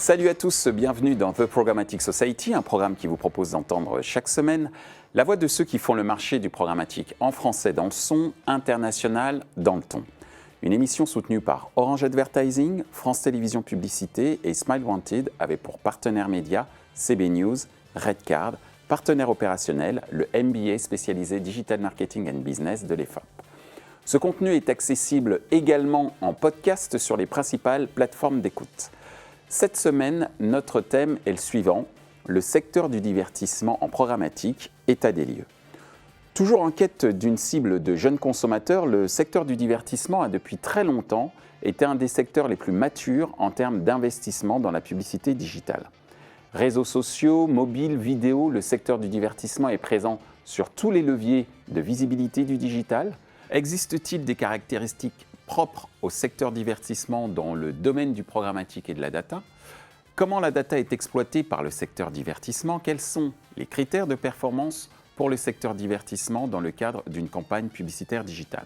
Salut à tous, bienvenue dans The Programmatic Society, un programme qui vous propose d'entendre chaque semaine la voix de ceux qui font le marché du programmatique en français dans le son, international dans le ton. Une émission soutenue par Orange Advertising, France Télévisions Publicité et Smile Wanted avec pour partenaires médias CB News, Redcard, partenaire opérationnel, le MBA spécialisé Digital Marketing and Business de l'EFAP. Ce contenu est accessible également en podcast sur les principales plateformes d'écoute. Cette semaine, notre thème est le suivant, le secteur du divertissement en programmatique, état des lieux. Toujours en quête d'une cible de jeunes consommateurs, le secteur du divertissement a depuis très longtemps été un des secteurs les plus matures en termes d'investissement dans la publicité digitale. Réseaux sociaux, mobiles, vidéo, le secteur du divertissement est présent sur tous les leviers de visibilité du digital. Existe-t-il des caractéristiques propres au secteur divertissement dans le domaine du programmatique et de la data? Comment la data est exploitée par le secteur divertissement? Quels sont les critères de performance pour le secteur divertissement dans le cadre d'une campagne publicitaire digitale?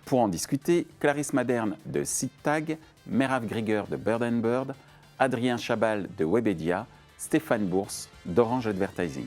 Pour en discuter, Clarisse Maderne de SeedTag, Merav Grieger de Bird & Bird, Adrien Chabal de Webedia, Stéphane Bourse d'Orange Advertising.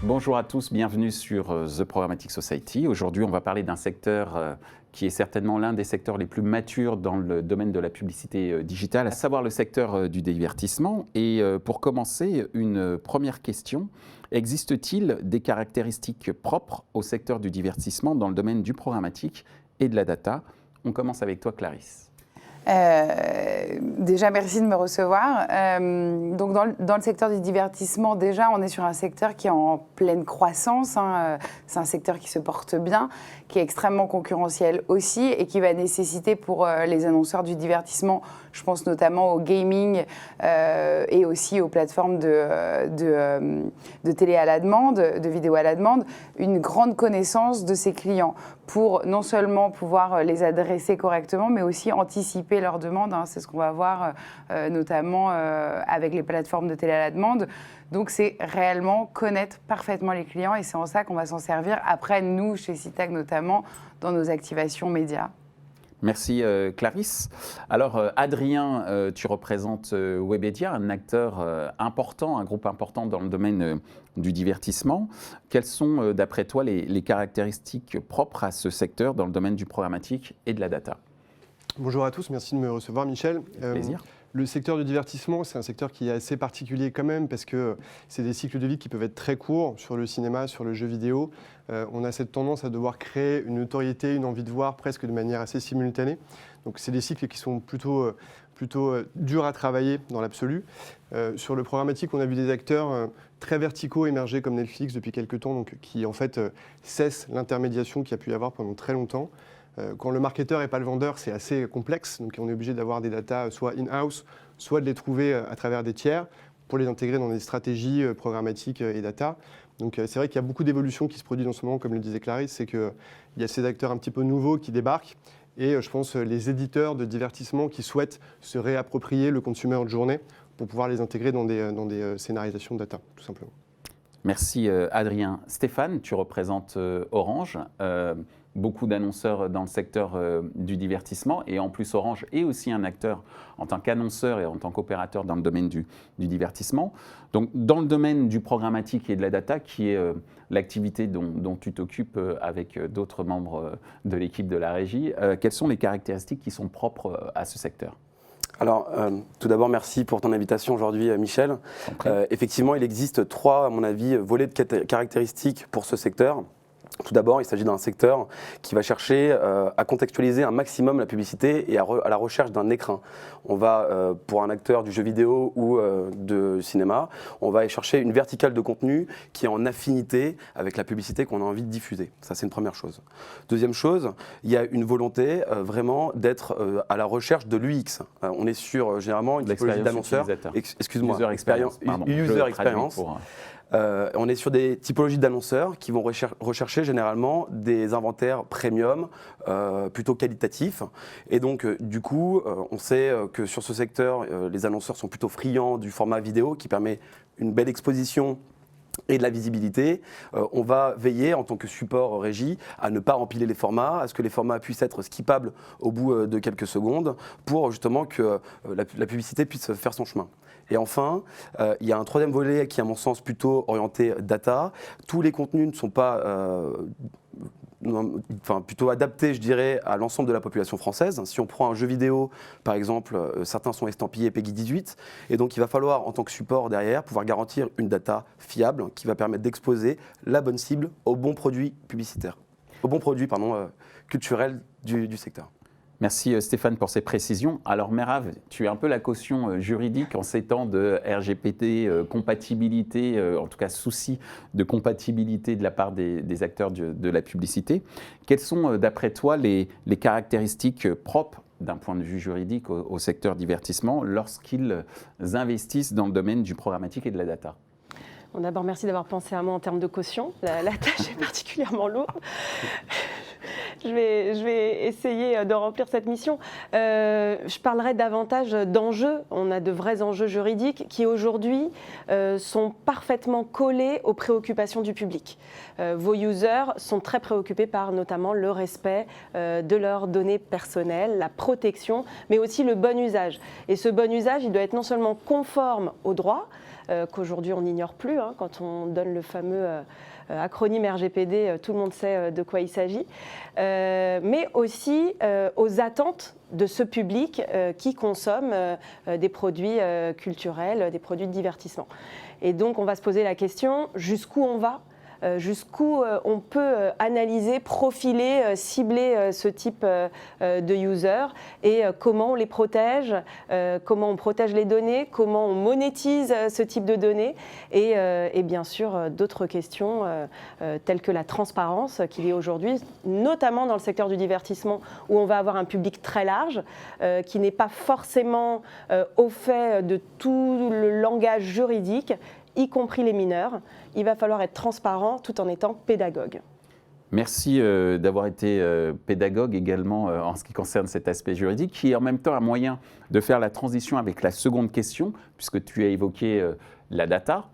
Bonjour à tous, bienvenue sur The Programmatic Society. Aujourd'hui, on va parler d'un secteur qui est certainement l'un des secteurs les plus matures dans le domaine de la publicité digitale, à savoir le secteur du divertissement. Et pour commencer, une première question. Existe-t-il des caractéristiques propres au secteur du divertissement dans le domaine du programmatique et de la data? On commence avec toi, Clarisse. Déjà, merci de me recevoir. Donc dans le secteur du divertissement, déjà, on est sur un secteur qui est en pleine croissance. C'est un secteur qui se porte bien, qui est extrêmement concurrentiel aussi et qui va nécessiter pour les annonceurs du divertissement, je pense notamment au gaming et aussi aux plateformes de télé à la demande, de vidéo à la demande, une grande connaissance de ses clients pour non seulement pouvoir les adresser correctement, mais aussi anticiper leurs demandes. C'est ce qu'on va voir notamment avec les plateformes de télé à la demande. Donc, c'est réellement connaître parfaitement les clients et c'est en ça qu'on va s'en servir après, nous, chez SeedTag notamment, dans nos activations médias. Merci Clarisse. Alors Adrien, tu représentes Webedia, un acteur important, un groupe important dans le domaine du divertissement. Quelles sont d'après toi les caractéristiques propres à ce secteur dans le domaine du programmatique et de la data? Bonjour à tous, merci de me recevoir Michel. Plaisir. Le secteur du divertissement, c'est un secteur qui est assez particulier quand même parce que c'est des cycles de vie qui peuvent être très courts sur le cinéma, sur le jeu vidéo. On a cette tendance à devoir créer une notoriété, une envie de voir presque de manière assez simultanée. Donc c'est des cycles qui sont plutôt durs à travailler dans l'absolu. Sur le programmatique, on a vu des acteurs très verticaux émerger comme Netflix depuis quelques temps, donc, qui en fait cessent l'intermédiation qu'il y a pu y avoir pendant très longtemps. Quand le marketeur n'est pas le vendeur, c'est assez complexe. Donc on est obligé d'avoir des datas soit in-house, soit de les trouver à travers des tiers pour les intégrer dans des stratégies programmatiques et data. Donc c'est vrai qu'il y a beaucoup d'évolutions qui se produisent en ce moment, comme le disait Clarisse, c'est qu'il y a ces acteurs un petit peu nouveaux qui débarquent et je pense les éditeurs de divertissement qui souhaitent se réapproprier le consumer de journée pour pouvoir les intégrer dans des scénarisations de data, tout simplement. Merci Adrien. Stéphane, tu représentes Orange. Beaucoup d'annonceurs dans le secteur du divertissement et en plus Orange est aussi un acteur en tant qu'annonceur et en tant qu'opérateur dans le domaine du divertissement. Donc dans le domaine du programmatique et de la data qui est l'activité dont tu t'occupes avec d'autres membres de l'équipe de la régie, quelles sont les caractéristiques qui sont propres à ce secteur ? Alors, tout d'abord, merci pour ton invitation aujourd'hui, Michel. Effectivement, il existe trois, à mon avis, volets de caractéristiques pour ce secteur. Tout d'abord, il s'agit d'un secteur qui va chercher à contextualiser un maximum la publicité et à la recherche d'un écrin. On va, pour un acteur du jeu vidéo ou de cinéma, on va aller chercher une verticale de contenu qui est en affinité avec la publicité qu'on a envie de diffuser. Ça, c'est une première chose. Deuxième chose, il y a une volonté vraiment d'être à la recherche de l'UX. On est sur généralement une typologie d'annonceurs. Excuse-moi. User experience. User experience. On est sur des typologies d'annonceurs qui vont rechercher généralement des inventaires premium, plutôt qualitatifs. Et donc, du coup, on sait que sur ce secteur, les annonceurs sont plutôt friands du format vidéo qui permet une belle exposition et de la visibilité. On va veiller en tant que support régie à ne pas empiler les formats, à ce que les formats puissent être skippables au bout de quelques secondes pour justement que la publicité puisse faire son chemin. Et enfin, il y a un troisième volet qui est à mon sens plutôt orienté data. Tous les contenus ne sont pas plutôt adapté, je dirais, à l'ensemble de la population française. Si on prend un jeu vidéo, par exemple, certains sont estampillés PEGI 18, et donc il va falloir, en tant que support derrière, pouvoir garantir une data fiable qui va permettre d'exposer la bonne cible au bon produit publicitaire, au bon produit, culturel du secteur. Merci Stéphane pour ces précisions. Alors Merab, tu es un peu la caution juridique en ces temps de RGPD, compatibilité, en tout cas souci de compatibilité de la part des acteurs de la publicité. Quelles sont d'après toi les caractéristiques propres d'un point de vue juridique au secteur divertissement lorsqu'ils investissent dans le domaine du programmatique et de la data ? Bon, d'abord, merci d'avoir pensé à moi en termes de caution. La tâche est particulièrement lourde. Je vais essayer de remplir cette mission. Je parlerai davantage d'enjeux. On a de vrais enjeux juridiques qui aujourd'hui sont parfaitement collés aux préoccupations du public. Vos users sont très préoccupés par notamment le respect de leurs données personnelles, la protection, mais aussi le bon usage. Et ce bon usage, il doit être non seulement conforme au droit, qu'aujourd'hui on n'ignore plus, quand on donne le fameux acronyme RGPD, tout le monde sait de quoi il s'agit, mais aussi aux attentes de ce public qui consomme des produits culturels, des produits de divertissement. Et donc on va se poser la question, jusqu'où on va ? Jusqu'où on peut analyser, profiler, cibler ce type de users et comment on les protège, comment on protège les données, comment on monétise ce type de données et bien sûr d'autres questions telles que la transparence qu'il y a aujourd'hui, notamment dans le secteur du divertissement où on va avoir un public très large qui n'est pas forcément au fait de tout le langage juridique, y compris les mineurs. Il va falloir être transparent tout en étant pédagogue. Merci d'avoir été pédagogue également en ce qui concerne cet aspect juridique, qui est en même temps un moyen de faire la transition avec la seconde question, puisque tu as évoqué la data.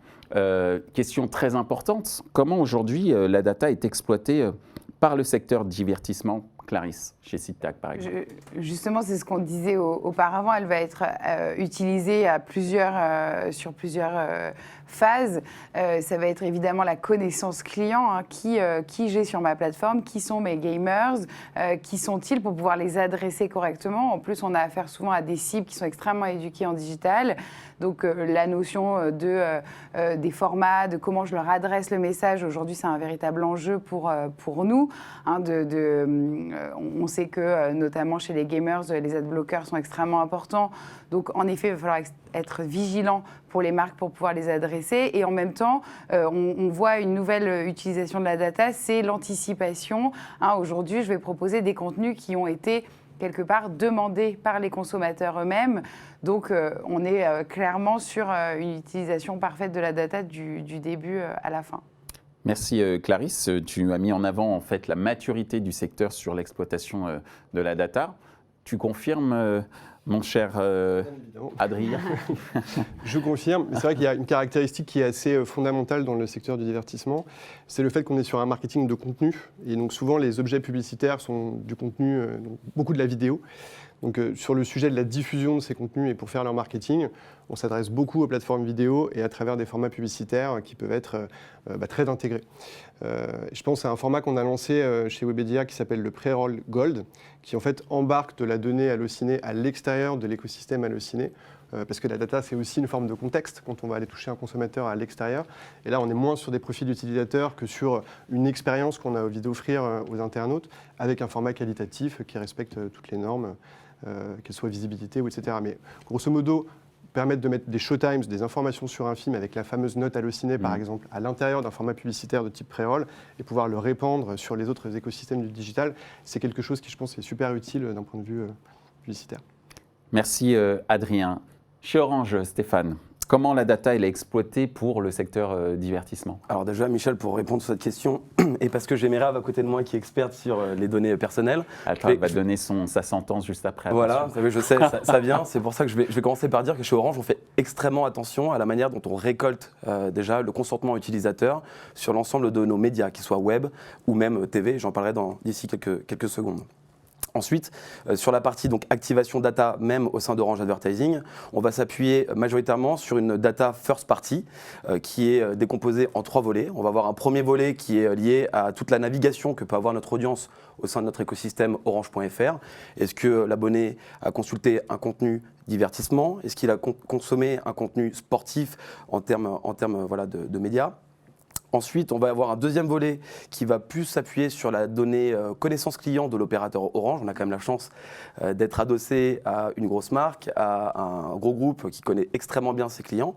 Question très importante, comment aujourd'hui la data est exploitée par le secteur divertissement ? Clarisse, chez SITAC par exemple. Justement, c'est ce qu'on disait auparavant, elle va être utilisée sur plusieurs phases. Ça va être évidemment la connaissance client, qui j'ai sur ma plateforme, qui sont mes gamers, qui sont-ils pour pouvoir les adresser correctement. En plus, on a affaire souvent à des cibles qui sont extrêmement éduquées en digital. Donc la notion des formats, de comment je leur adresse le message, aujourd'hui c'est un véritable enjeu pour nous. On sait que notamment chez les gamers, les adblockers sont extrêmement importants. Donc en effet, il va falloir être vigilant pour les marques pour pouvoir les adresser. Et en même temps, on voit une nouvelle utilisation de la data, c'est l'anticipation. Aujourd'hui, je vais proposer des contenus qui ont été quelque part demandés par les consommateurs eux-mêmes. Donc, on est clairement sur une utilisation parfaite de la data du début à la fin. Merci Clarisse. Tu as mis en avant en fait la maturité du secteur sur l'exploitation de la data. Tu confirmes, mon cher Adrien ? Je confirme. C'est vrai qu'il y a une caractéristique qui est assez fondamentale dans le secteur du divertissement, c'est le fait qu'on est sur un marketing de contenu. Et donc souvent, les objets publicitaires sont du contenu, donc beaucoup de la vidéo. Donc sur le sujet de la diffusion de ces contenus et pour faire leur marketing, on s'adresse beaucoup aux plateformes vidéo et à travers des formats publicitaires qui peuvent être très intégrés. Je pense à un format qu'on a lancé chez Webedia qui s'appelle le Pre-Roll Gold, qui en fait embarque de la donnée Allociné à l'extérieur de l'écosystème Allociné. Parce que la data, c'est aussi une forme de contexte quand on va aller toucher un consommateur à l'extérieur. Et là, on est moins sur des profils d'utilisateurs que sur une expérience qu'on a envie d'offrir aux internautes avec un format qualitatif qui respecte toutes les normes, qu'elles soient visibilité ou etc. Mais grosso modo, permettre de mettre des showtimes, des informations sur un film avec la fameuse note Allociné, par exemple, à l'intérieur d'un format publicitaire de type pré-roll et pouvoir le répandre sur les autres écosystèmes du digital, c'est quelque chose qui, je pense, est super utile d'un point de vue publicitaire. Merci Adrien. Chez Orange, Stéphane, comment la data elle est exploitée pour le secteur divertissement? Alors déjà, Michel, pour répondre à cette question, et parce que j'ai Merab à côté de moi qui est experte sur les données personnelles. Attends, elle va donner sa sentence juste après. Voilà, vous savez, je sais, ça vient. C'est pour ça que je vais commencer par dire que chez Orange, on fait extrêmement attention à la manière dont on récolte déjà le consentement utilisateur sur l'ensemble de nos médias, qu'ils soient web ou même TV. J'en parlerai d'ici quelques secondes. Ensuite, sur la partie donc, activation data, même au sein d'Orange Advertising, on va s'appuyer majoritairement sur une data first party qui est décomposée en 3 volets. On va avoir un premier volet qui est lié à toute la navigation que peut avoir notre audience au sein de notre écosystème orange.fr. Est-ce que l'abonné a consulté un contenu divertissement? Est-ce qu'il a consommé un contenu sportif en termes voilà, de médias? Ensuite, on va avoir un deuxième volet qui va plus s'appuyer sur la donnée connaissance client de l'opérateur Orange. On a quand même la chance d'être adossé à une grosse marque, à un gros groupe qui connaît extrêmement bien ses clients.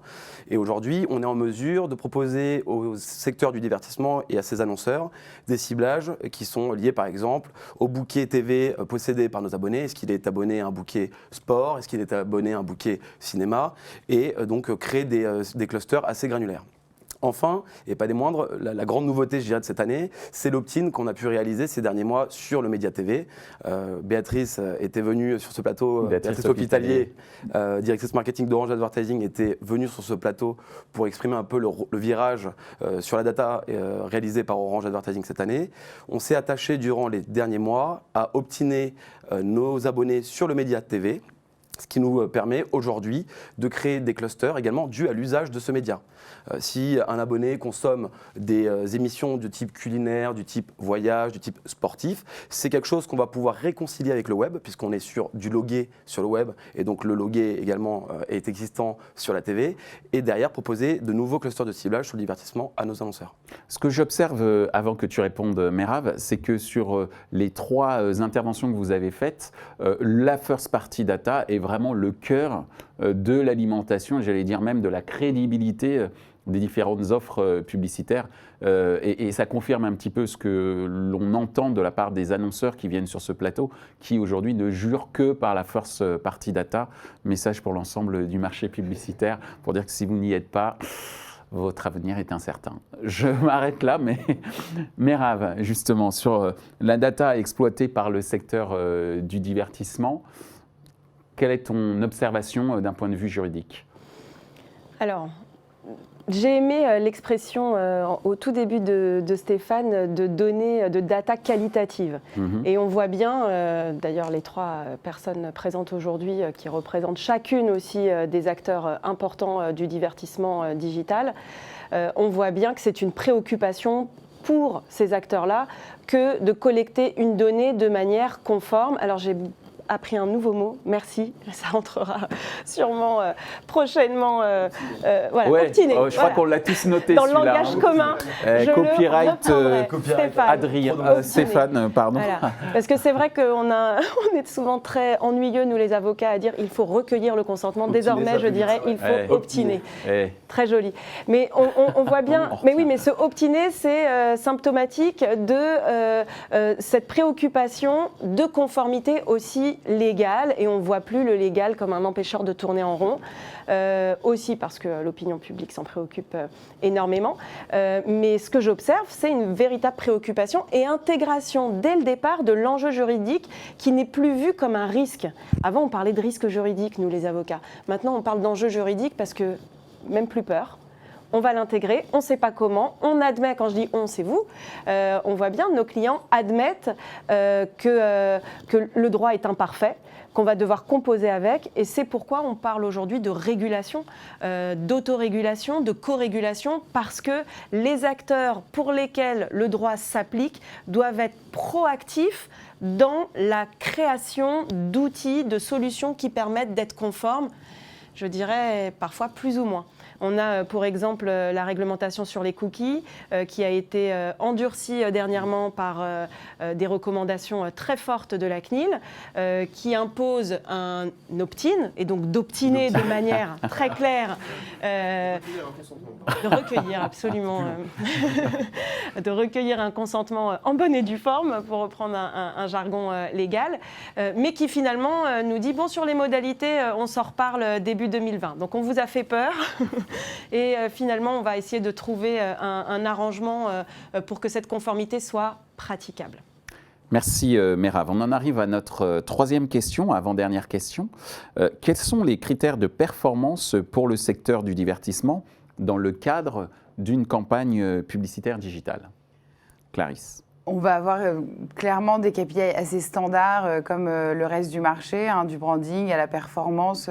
Et aujourd'hui, on est en mesure de proposer au secteur du divertissement et à ses annonceurs des ciblages qui sont liés par exemple au bouquet TV possédé par nos abonnés. Est-ce qu'il est abonné à un bouquet sport? Est-ce qu'il est abonné à un bouquet cinéma? Et donc créer des clusters assez granulaires. Enfin, et pas des moindres, la grande nouveauté, je dirais, de cette année, c'est l'opt-in qu'on a pu réaliser ces derniers mois sur le Média TV. Béatrice était venue sur ce plateau, Béatrice Hôpitalier, directrice marketing d'Orange Advertising, était venue sur ce plateau pour exprimer un peu le virage sur la data réalisée par Orange Advertising cette année. On s'est attaché durant les derniers mois à optiner nos abonnés sur le Média TV, ce qui nous permet aujourd'hui de créer des clusters également dus à l'usage de ce média. Si un abonné consomme des émissions du type culinaire, du type voyage, du type sportif, c'est quelque chose qu'on va pouvoir réconcilier avec le web, puisqu'on est sur du logué sur le web, et donc le logué également est existant sur la TV, et derrière proposer de nouveaux clusters de ciblage sur le divertissement à nos annonceurs. Ce que j'observe, avant que tu répondes Merab, c'est que sur les 3 interventions que vous avez faites, la first party data est vraiment le cœur de l'alimentation, j'allais dire même de la crédibilité des différentes offres publicitaires. Et ça confirme un petit peu ce que l'on entend de la part des annonceurs qui viennent sur ce plateau, qui aujourd'hui ne jurent que par la first party data. Message pour l'ensemble du marché publicitaire, pour dire que si vous n'y êtes pas, votre avenir est incertain. Je m'arrête là, mais Merab, justement, sur la data exploitée par le secteur du divertissement, quelle est ton observation d'un point de vue juridique? Alors, j'ai aimé l'expression au tout début de Stéphane de données, de data qualitative. Et on voit bien, d'ailleurs les 3 personnes présentes aujourd'hui qui représentent chacune aussi des acteurs importants du divertissement digital, on voit bien que c'est une préoccupation pour ces acteurs-là que de collecter une donnée de manière conforme. Alors j'ai appris un nouveau mot, merci, ça entrera sûrement prochainement. Voilà, ouais, optiné. Je crois qu'on l'a tous noté dans le langage commun. Copyright, Stéphane, pardon. Voilà. Parce que c'est vrai qu'on on est souvent très ennuyeux, nous les avocats, à dire il faut recueillir le consentement. Désormais, je dirais il faut optiner. Très joli. Mais on voit bien, mais oui, mais ce optiner, c'est symptomatique de cette préoccupation de conformité aussi légale, et on ne voit plus le légal comme un empêcheur de tourner en rond, aussi parce que l'opinion publique s'en préoccupe énormément. Mais ce que j'observe, c'est une véritable préoccupation et intégration dès le départ de l'enjeu juridique qui n'est plus vu comme un risque. Avant, on parlait de risque juridique, nous les avocats. Maintenant, on parle d'enjeu juridique parce que même plus peur. On va l'intégrer, on ne sait pas comment, on admet, quand je dis on, c'est vous, on voit bien, nos clients admettent que le droit est imparfait, qu'on va devoir composer avec, et c'est pourquoi on parle aujourd'hui de régulation, d'autorégulation, de co-régulation, parce que les acteurs pour lesquels le droit s'applique doivent être proactifs dans la création d'outils, de solutions qui permettent d'être conformes, je dirais parfois plus ou moins. On a pour exemple la réglementation sur les cookies qui a été endurcie dernièrement par des recommandations très fortes de la CNIL qui impose un opt-in et donc d'optiner de manière très claire, de recueillir absolument, de recueillir un consentement en bonne et due forme pour reprendre un jargon légal, mais qui finalement nous dit bon sur les modalités on s'en reparle début 2020. Donc on vous a fait peur et finalement on va essayer de trouver un arrangement pour que cette conformité soit praticable. Merci Merab. On en arrive à notre troisième question, avant-dernière question. Quels sont les critères de performance pour le secteur du divertissement dans le cadre d'une campagne publicitaire digitale? Clarisse. On va avoir clairement des KPI assez standards comme le reste du marché, du branding à la performance,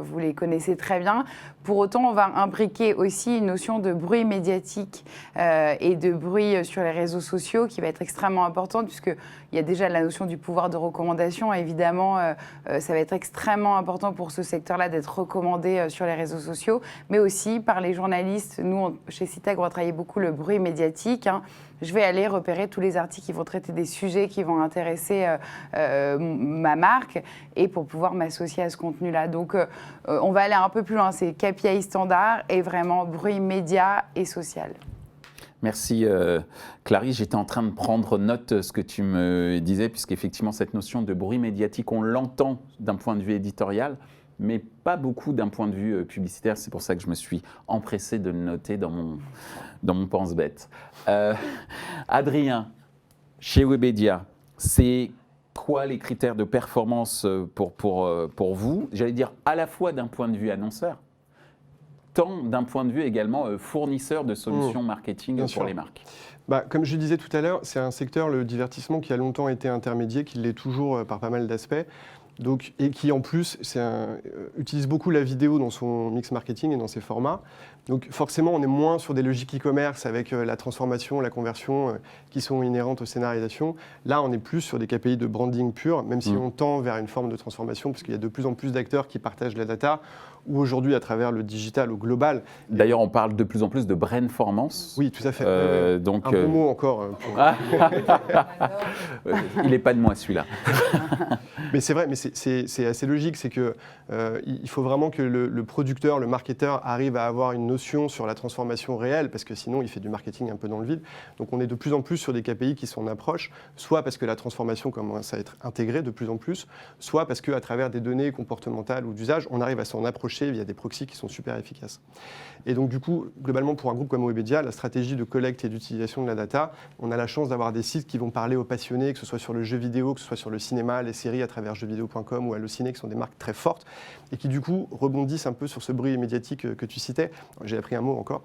vous les connaissez très bien. Pour autant, on va imbriquer aussi une notion de bruit médiatique et de bruit sur les réseaux sociaux qui va être extrêmement importante puisqu'il y a déjà la notion du pouvoir de recommandation. Évidemment, ça va être extrêmement important pour ce secteur-là d'être recommandé sur les réseaux sociaux, mais aussi par les journalistes. Nous, chez Citag, on va travailler beaucoup le bruit médiatique. Je vais aller repérer tous les articles qui vont traiter des sujets qui vont intéresser ma marque et pour pouvoir m'associer à ce contenu-là. Donc, on va aller un peu plus loin. C'est KPI standard et vraiment bruit média et social. Merci Clarisse. J'étais en train de prendre note de ce que tu me disais, puisqu'effectivement, cette notion de bruit médiatique, on l'entend d'un point de vue éditorial, mais pas beaucoup d'un point de vue publicitaire. C'est pour ça que je me suis empressé de le noter dans mon pense-bête. Adrien, chez Webedia, c'est quoi les critères de performance pour vous? J'allais dire à la fois d'un point de vue annonceur, tant d'un point de vue également fournisseur de solutions marketing pour les marques. Comme je le disais tout à l'heure, c'est un secteur, le divertissement, qui a longtemps été intermédié, qui l'est toujours par pas mal d'aspects. Donc, et qui en plus utilise beaucoup la vidéo dans son mix marketing et dans ses formats. Donc forcément, on est moins sur des logiques e-commerce avec la transformation, la conversion qui sont inhérentes aux scénarisations. Là, on est plus sur des KPI de branding pur, même si on tend vers une forme de transformation, parce qu'il y a de plus en plus d'acteurs qui partagent la data, ou aujourd'hui à travers le digital au global. D'ailleurs, on parle de plus en plus de brandformance. Oui, tout à fait. Donc, un bon mot encore. Il n'est pas de moi celui-là. Mais c'est vrai, mais c'est assez logique, c'est que il faut vraiment que le producteur, le marketeur arrive à avoir une notion sur la transformation réelle, parce que sinon il fait du marketing un peu dans le vide. Donc on est de plus en plus sur des KPI qui s'en approchent, soit parce que la transformation commence à être intégrée de plus en plus, soit parce qu'à travers des données comportementales ou d'usage, on arrive à s'en approcher via des proxys qui sont super efficaces. Et donc du coup, globalement pour un groupe comme Webedia, la stratégie de collecte et d'utilisation de la data, on a la chance d'avoir des sites qui vont parler aux passionnés, que ce soit sur le jeu vidéo, que ce soit sur le cinéma, les séries à travers jeuxvideo.com ou Allociné, qui sont des marques très fortes et qui du coup rebondissent un peu sur ce bruit médiatique que tu citais. J'ai appris un mot encore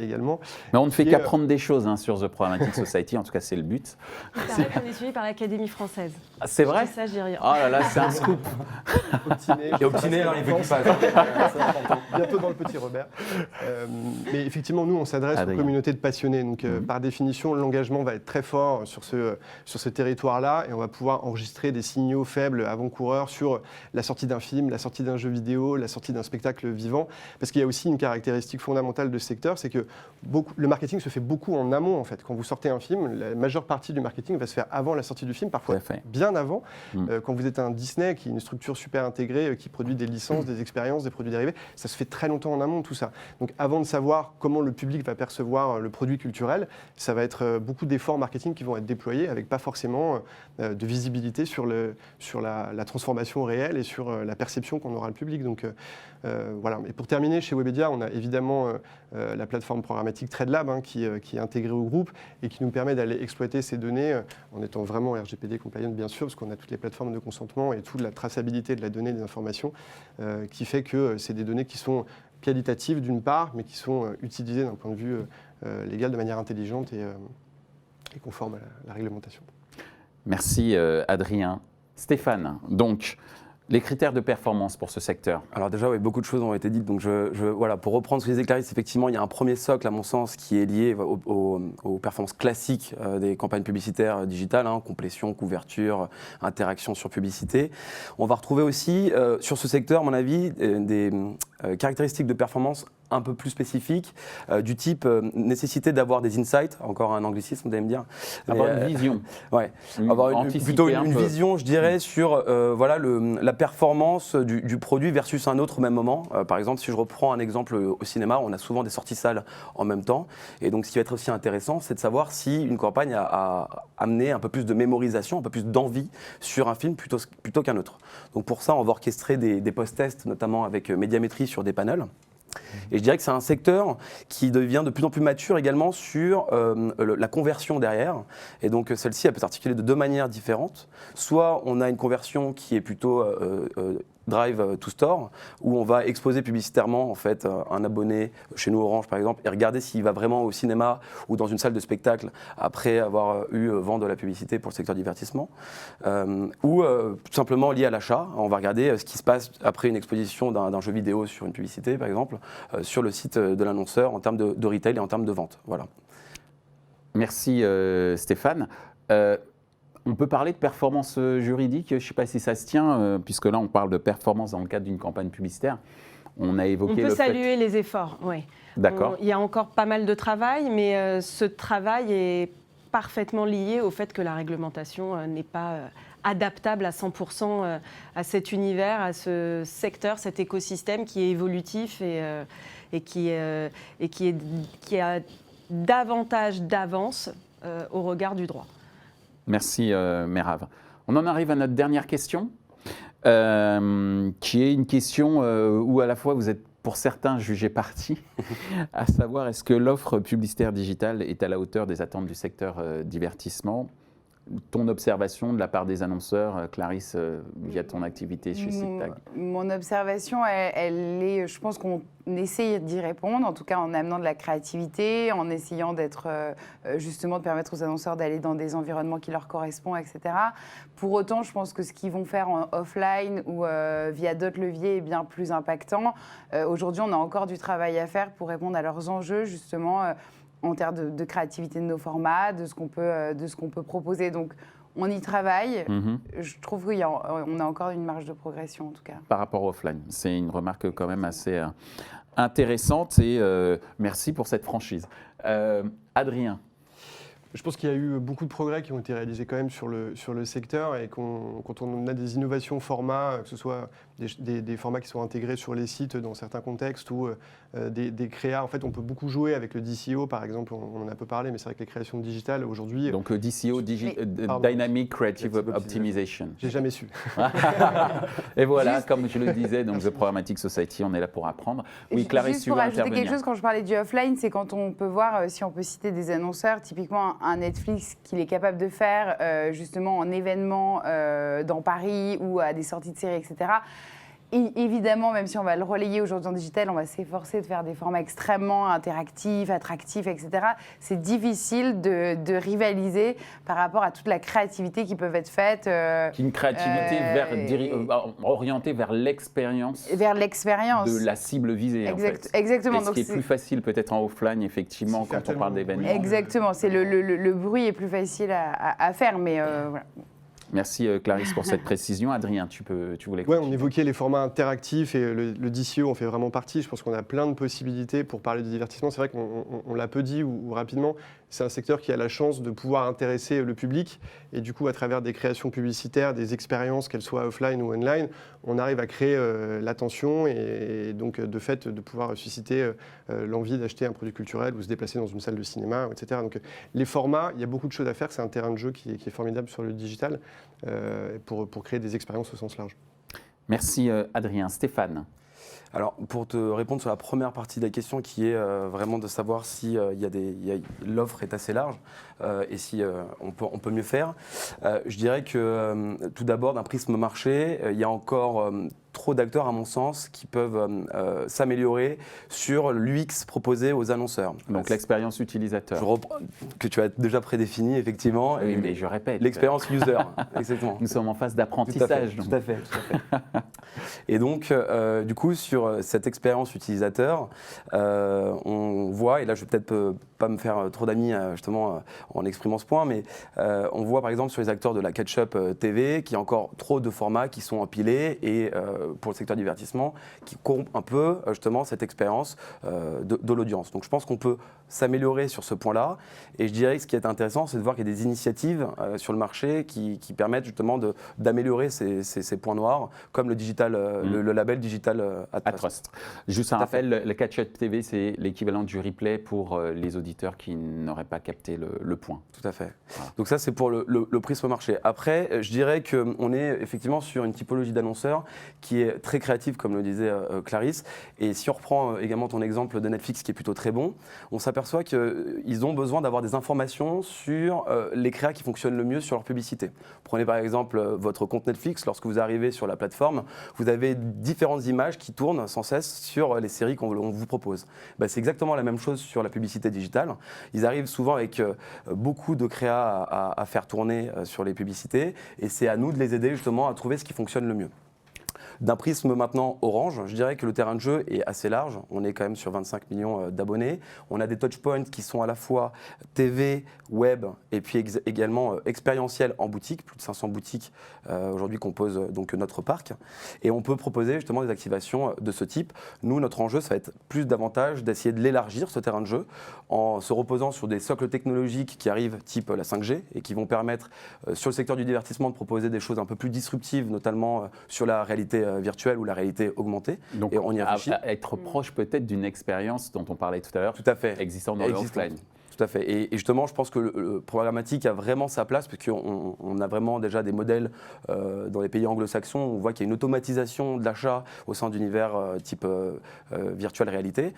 également. Mais on ne fait qu'apprendre des choses sur The Programmatic Society, en tout cas c'est le but. C'est vrai qu'on est suivi par l'Académie française. Ah, c'est vrai? Ça, je dis rien. Oh là là, c'est un scoop. Et Optiné, alors il faut qu'il passe. Bientôt dans le petit Robert. Mais effectivement, nous, on s'adresse aux communautés de passionnés. Donc, par définition, l'engagement va être très fort sur ce territoire-là et on va pouvoir enregistrer des signaux faibles avant-coureurs sur la sortie d'un film, la sortie d'un jeu vidéo, la sortie d'un spectacle vivant. Parce qu'il y a aussi une caractéristique fondamentale de ce secteur, c'est que le marketing se fait beaucoup en amont, en fait. Quand vous sortez un film, la majeure partie du marketing va se faire avant la sortie du film, parfois bien avant. Quand vous êtes un Disney, qui est une structure super intégrée, qui produit des licences, des expériences, des produits dérivés, ça se fait très longtemps en amont, tout ça. Donc avant de savoir comment le public va percevoir le produit culturel, ça va être beaucoup d'efforts marketing qui vont être déployés avec pas forcément de visibilité sur la transformation réelle et sur la perception qu'en aura le public. Donc voilà. Et pour terminer, chez Webedia, on a évidemment la plateforme programmatique TradeLab qui est intégrée au groupe et qui nous permet d'aller exploiter ces données en étant vraiment RGPD compliant, bien sûr, parce qu'on a toutes les plateformes de consentement et toute la traçabilité de la donnée, des informations, qui fait que c'est des données qui sont qualitatives d'une part, mais qui sont utilisées d'un point de vue légal de manière intelligente et conforme à la réglementation. Merci Adrien. Stéphane, donc les critères de performance pour ce secteur? Alors déjà, oui, beaucoup de choses ont été dites. Donc voilà, pour reprendre ce que disait Clarisse, effectivement, il y a un premier socle, à mon sens, qui est lié aux performances classiques des campagnes publicitaires digitales, complétion, couverture, interaction sur publicité. On va retrouver aussi, sur ce secteur, à mon avis, des caractéristiques de performance un peu plus spécifiques, du type nécessité d'avoir des insights, encore un anglicisme, vous allez me dire. Avoir une vision. Ouais, avoir plutôt une vision, je dirais, sur voilà, la performance du produit versus un autre au même moment. Par exemple, si je reprends un exemple au cinéma, on a souvent des sorties salles en même temps. Et donc, ce qui va être aussi intéressant, c'est de savoir si une campagne a amené un peu plus de mémorisation, un peu plus d'envie sur un film plutôt qu'un autre. Donc, pour ça, on va orchestrer des post-tests, notamment avec Médiamétrie sur des panels. Et je dirais que c'est un secteur qui devient de plus en plus mature également sur la conversion derrière. Et donc celle-ci, elle peut s'articuler de deux manières différentes. Soit on a une conversion qui est plutôt drive to store, où on va exposer publicitairement en fait un abonné chez nous Orange par exemple et regarder s'il va vraiment au cinéma ou dans une salle de spectacle après avoir eu vent de la publicité pour le secteur divertissement, ou tout simplement lié à l'achat. On va regarder ce qui se passe après une exposition d'un jeu vidéo sur une publicité par exemple sur le site de l'annonceur en termes de retail et en termes de vente. Voilà. Merci Stéphane. On peut parler de performance juridique, je ne sais pas si ça se tient, puisque là on parle de performance dans le cadre d'une campagne publicitaire. On a évoqué On peut saluer les efforts, oui. D'accord. Il y a encore pas mal de travail, mais ce travail est parfaitement lié au fait que la réglementation n'est pas adaptable à 100% à cet univers, à ce secteur, cet écosystème qui est évolutif et qui a davantage d'avance au regard du droit. Merci Merave. On en arrive à notre dernière question, qui est une question où à la fois vous êtes pour certains jugés partis, à savoir est-ce que l'offre publicitaire digitale est à la hauteur des attentes du secteur divertissement? Ton observation de la part des annonceurs, Clarisse, via ton activité chez SIGTAG? Mon observation, elle est, je pense qu'on essaye d'y répondre, en tout cas en amenant de la créativité, en essayant d'être, justement, de permettre aux annonceurs d'aller dans des environnements qui leur correspondent, etc. Pour autant, je pense que ce qu'ils vont faire en offline ou via d'autres leviers est bien plus impactant. Aujourd'hui, on a encore du travail à faire pour répondre à leurs enjeux, justement, en termes de créativité de nos formats, de ce qu'on peut proposer. Donc, on y travaille. Je trouve qu'on a encore une marge de progression, en tout cas. Par rapport au offline. C'est une remarque quand même assez intéressante et merci pour cette franchise. Adrien. Je pense qu'il y a eu beaucoup de progrès qui ont été réalisés quand même sur le secteur et quand on a des innovations formats, que ce soit des formats qui sont intégrés sur les sites dans certains contextes ou des créas, en fait on peut beaucoup jouer avec le DCO par exemple, on en a un peu parlé, mais c'est vrai que les créations digitales aujourd'hui… Donc DCO, Dynamic Creative Optimization. J'ai jamais su. Et voilà, comme je le disais, donc The Programmatic Society, on est là pour apprendre. Oui, Clarisse, juste tu pour veux ajouter intervenir. quelque chose, quand je parlais du offline, c'est quand on peut voir, si on peut citer des annonceurs, typiquement un Netflix qu'il est capable de faire justement en événements dans Paris ou à des sorties de séries, etc. Et évidemment, même si on va le relayer aujourd'hui en digital, on va s'efforcer de faire des formats extrêmement interactifs, attractifs, etc. C'est difficile de rivaliser par rapport à toute la créativité qui peut être faite. Une créativité orientée vers l'expérience. Vers l'expérience. De la cible visée, en fait. Exactement. Et ce qui est plus facile peut-être en offline, effectivement, quand on parle d'événements. Exactement. Le bruit est plus facile à faire, mais voilà. Merci Clarisse pour cette précision. Adrien, tu voulais continuer. On évoquait les formats interactifs et le DCO en fait vraiment partie. Je pense qu'on a plein de possibilités pour parler de divertissement. C'est vrai qu'on l'a peu dit ou rapidement. C'est un secteur qui a la chance de pouvoir intéresser le public et du coup à travers des créations publicitaires, des expériences, qu'elles soient offline ou online, on arrive à créer l'attention et donc de fait de pouvoir susciter l'envie d'acheter un produit culturel ou se déplacer dans une salle de cinéma, etc. Donc les formats, il y a beaucoup de choses à faire. C'est un terrain de jeu qui est formidable sur le digital pour créer des expériences au sens large. Merci Adrien. Stéphane. Alors, pour te répondre sur la première partie de la question, qui est vraiment de savoir si l'offre est assez large et si on peut mieux faire, je dirais que tout d'abord, d'un prisme marché, il y a encore trop d'acteurs, à mon sens, qui peuvent s'améliorer sur l'UX proposé aux annonceurs. Donc l'expérience utilisateur. Que tu as déjà prédéfini, effectivement. Oui, mais je répète. L'expérience user, exactement. Nous sommes en phase d'apprentissage. Tout à fait. Et donc, du coup, sur cette expérience utilisateur, on voit, et là je vais peut-être pas me faire trop d'amis justement en exprimant ce point, mais on voit par exemple sur les acteurs de la catch-up TV qu'il y a encore trop de formats qui sont empilés et pour le secteur divertissement qui corrompt un peu justement cette expérience de l'audience. Donc je pense qu'on peut s'améliorer sur ce point-là. Et je dirais que ce qui est intéressant, c'est de voir qu'il y a des initiatives sur le marché qui permettent justement d'améliorer ces points noirs, comme le label Digital Ad Trust. Juste un rappel, le Catch-up TV, c'est l'équivalent du replay pour les auditeurs qui n'auraient pas capté le point. Tout à fait. Voilà. Donc ça, c'est pour le prisme marché. Après, je dirais qu'on est effectivement sur une typologie d'annonceurs qui est très créative, comme le disait Clarisse. Et si on reprend également ton exemple de Netflix, qui est plutôt très bon, on s'aperçoit qu'ils ont besoin d'avoir des informations sur les créas qui fonctionnent le mieux sur leur publicité. Prenez par exemple votre compte Netflix. Lorsque vous arrivez sur la plateforme, vous avez différentes images qui tournent sans cesse sur les séries qu'on vous propose. Ben, c'est exactement la même chose sur la publicité digitale. Ils arrivent souvent avec beaucoup de créas à faire tourner sur les publicités et c'est à nous de les aider justement à trouver ce qui fonctionne le mieux. D'un prisme maintenant Orange, je dirais que le terrain de jeu est assez large. On est quand même sur 25 millions d'abonnés. On a des touchpoints qui sont à la fois TV, web et puis également expérientiels en boutique. Plus de 500 boutiques aujourd'hui composent donc notre parc. Et on peut proposer justement des activations de ce type. Nous, notre enjeu, ça va être plus davantage d'essayer de l'élargir, ce terrain de jeu, en se reposant sur des socles technologiques qui arrivent type la 5G et qui vont permettre sur le secteur du divertissement de proposer des choses un peu plus disruptives, notamment sur la réalité virtuelle ou la réalité augmentée. Donc, et on y réfléchit. Être proche peut-être d'une expérience dont on parlait tout à l'heure, tout à fait, existant dans l'offline. Tout à fait. Et justement, je pense que le programmatique a vraiment sa place parce qu'on a vraiment déjà des modèles dans les pays anglo-saxons. On voit qu'il y a une automatisation de l'achat au sein d'univers type virtuelle réalité.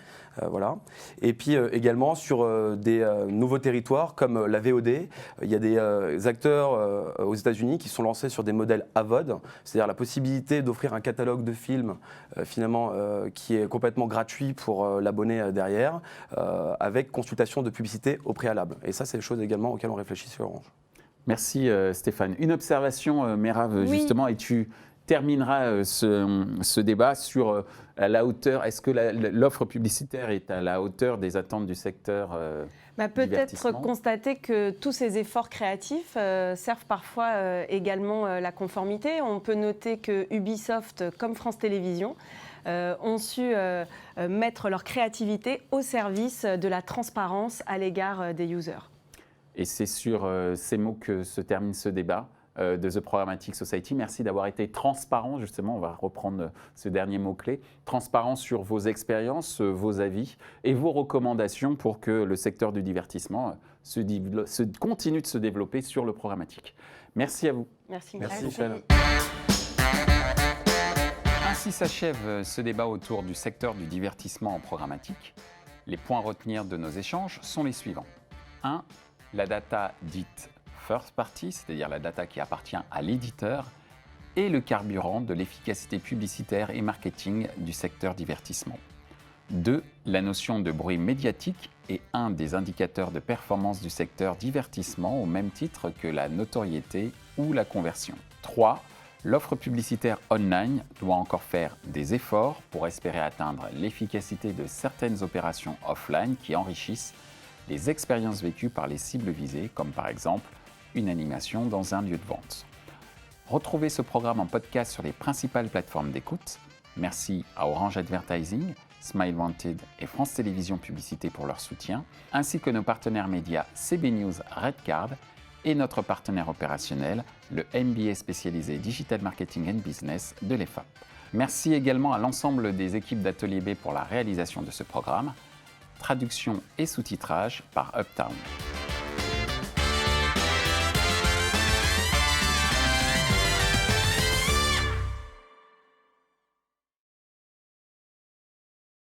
Voilà. Et puis également sur des nouveaux territoires comme la VOD, il y a des acteurs aux États-Unis qui sont lancés sur des modèles AVOD, c'est-à-dire la possibilité d'offrir un catalogue de films finalement qui est complètement gratuit pour l'abonné derrière, avec consultation de publicité au préalable. Et ça, c'est des choses également auxquelles on réfléchit sur Orange. Merci Stéphane. Une observation, Merav, justement, et tu termineras ce débat sur la hauteur. Est-ce que l'offre publicitaire est à la hauteur des attentes du secteur peut-être constater que tous ces efforts créatifs servent parfois également la conformité. On peut noter que Ubisoft, comme France Télévisions, ont su mettre leur créativité au service de la transparence à l'égard des users. Et c'est sur ces mots que se termine ce débat de The Programmatic Society. Merci d'avoir été transparent, justement, on va reprendre ce dernier mot-clé, transparent sur vos expériences, vos avis et vos recommandations pour que le secteur du divertissement continue de se développer sur le programmatique. Merci à vous. Merci. Merci Michel. Ainsi s'achève ce débat autour du secteur du divertissement en programmatique. Les points à retenir de nos échanges sont les suivants. 1. La data dite first party, c'est-à-dire la data qui appartient à l'éditeur, est le carburant de l'efficacité publicitaire et marketing du secteur divertissement. 2. La notion de bruit médiatique est un des indicateurs de performance du secteur divertissement au même titre que la notoriété ou la conversion. 3. L'offre publicitaire online doit encore faire des efforts pour espérer atteindre l'efficacité de certaines opérations offline qui enrichissent les expériences vécues par les cibles visées, comme par exemple une animation dans un lieu de vente. Retrouvez ce programme en podcast sur les principales plateformes d'écoute. Merci à Orange Advertising, Smile Wanted et France Télévisions Publicité pour leur soutien, ainsi que nos partenaires médias CB News Redcard et notre partenaire opérationnel, le MBA spécialisé Digital Marketing and Business de l'EFAP. Merci également à l'ensemble des équipes d'Atelier B pour la réalisation de ce programme. Traduction et sous-titrage par Uptown.